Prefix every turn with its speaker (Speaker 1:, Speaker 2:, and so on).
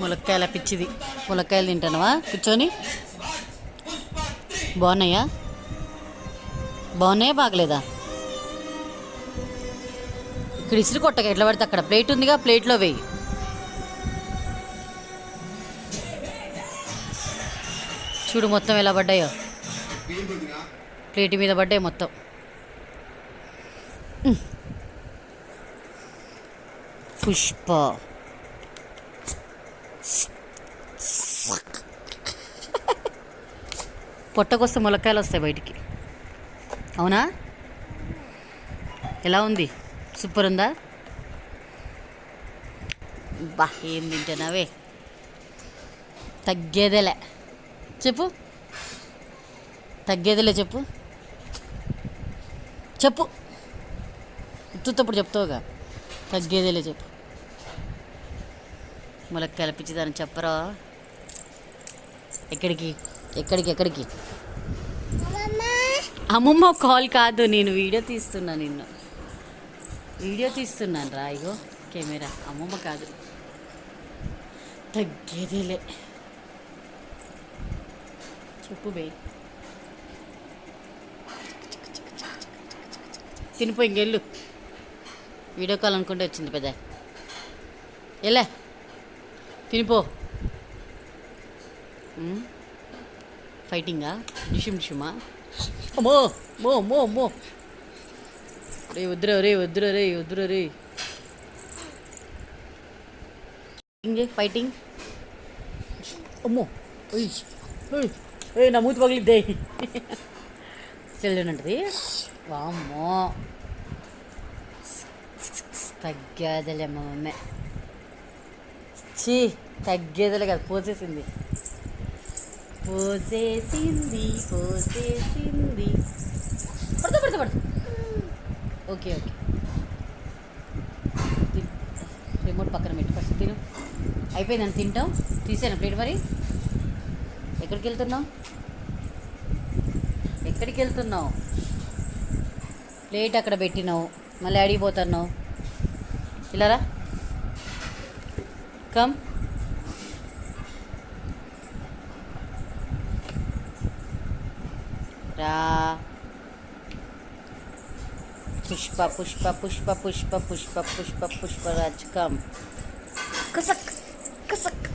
Speaker 1: ములక్కాయల పిచ్చిది. ములక్కాయలు తింటానవా కూర్చొని? బాగున్నాయా? బాగున్నాయా బాగలేదా? ఇక్కడ ఇసురు కొట్టగా ఎట్లా పడితే అక్కడ ప్లేట్ ఉందిగా, ప్లేట్లో వేయి. చూడు మొత్తం ఎలా పడ్డాయో, ప్లేట్ మీద పడ్డాయి మొత్తం. పుష్ప పొట్టకొస్తే ములక్కాయలు వస్తాయి బయటికి. అవునా? ఎలా ఉంది? సూపర్ ఉందా? బా ఏం తింటున్నావే? తగ్గేదేలే చెప్పు, తగ్గేదేలే చెప్పు, చెప్పు. ఉత్తుప్పుడు చెప్తావుగా, తగ్గేదేలే చెప్పు. ములక్కాయల పిచ్చిదాన్ని చెప్పరా? ఎక్కడికి ఎక్కడికి ఎక్కడికి? అమ్మమ్మ కాల్ కాదు, నేను వీడియో తీస్తున్నా. నిన్ను వీడియో తీస్తున్నాను రా. ఇగో కెమెరా. అమ్మమ్మ కాదు. తగ్గేదేలే చెప్పు బే. తినిపో, ఇంకెళ్ళు. వీడియో కాల్ అనుకుంటే వచ్చింది పెద్ద. ఎలా తినిపో. ఫైటింగా? డిషుమ్ డిషుమా? అమ్మో మో మో మో. రే వద్దురా, రే వద్దురా, రే వద్దురా, రే. ఇంకే ఫైటింగ్. అమ్మో నా మూతి పగిలిద్దే. చెల్లెనంటది. వామ్మో తగ్గేదలే మా మమ్మే. చీ తగ్గేదలే కదా, పోసేసింది పోసేసింది పోసేసింది. పడుతూ పడుతూ పడుతూ. ఓకే ఓకే, రిమోట్ పక్కన పెట్టి ఫస్ట్ తిను. అయిపోయిందని తింటాం. తీసాను ప్లేట్. మరి ఎక్కడికి వెళ్తున్నావు? ఎక్కడికి వెళ్తున్నావు? ప్లేట్ అక్కడ పెట్టినావు, మళ్ళీ అడిగిపోతున్నావు. ఇలారా, కమ్. రా. పుష్ప పుష్ప పుష్ప పుష్ప పుష్ప పుష్ప పుష్పరాజ్ కమ్. కసక్ కసక్